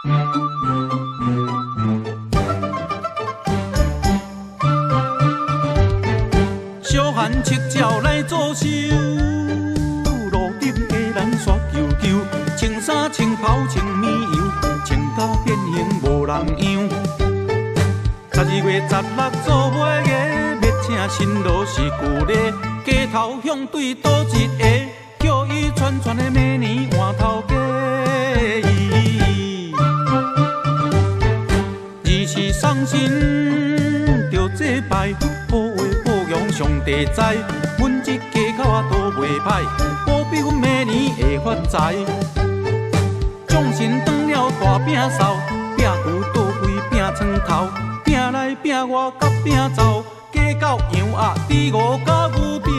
小汉赤鸟来作秀，路顶的人煞啾啾，穿衫穿袍穿绵油，穿甲变形无人样。12月16做尾个，要请新郎是旧礼，街头向对倒一个，叫伊串串的明年换头家。24送神着祭拜，好话好用上帝知。阮这家口啊都袂歹，保庇阮明年会发财。众神当了大饼扫，饼牛倒位饼床头，饼内饼外甲饼走，加到羊鸭猪五甲牛条。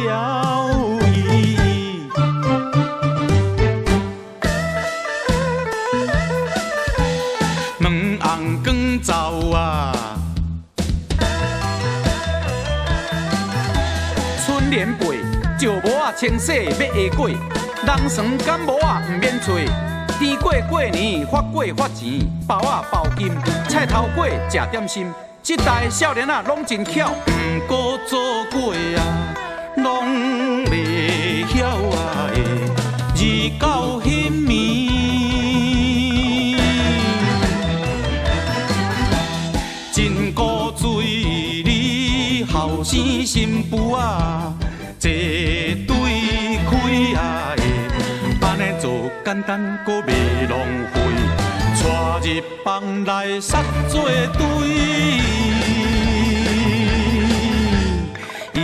问红光走啊！春联背，石磨啊清洗要下过，人酸感冒啊毋免找。甜过过年，发过发钱，包啊包金，菜头粿食点心。这代少年啊拢真巧，毋过做过啊，拢袂晓啊的，日久彼暝。真古水里后生新妇啊，坐对开啊的，安尼做简单，搁袂浪费，带入房内塞做堆。咿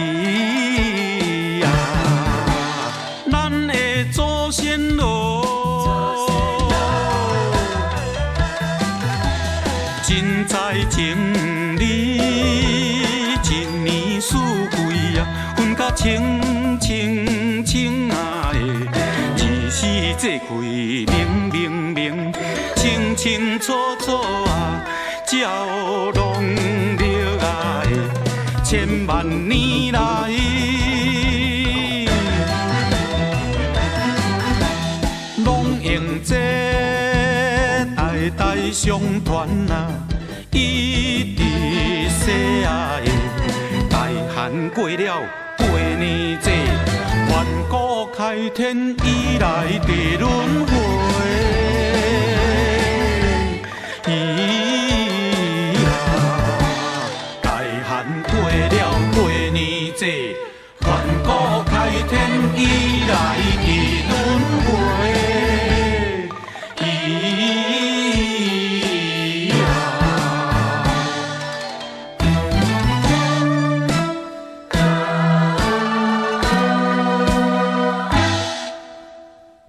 呀，咱的祖先咯，真在情理，一年四季啊，分甲清清清啊的，日时节气明明明，清清楚楚啊，照拢了啊的，千万年来，拢用这代代相传啊。一直细啊的，大汉过了过年节，万古开天以来地轮回。咿呀，大汉过了过年节，万古开天以来。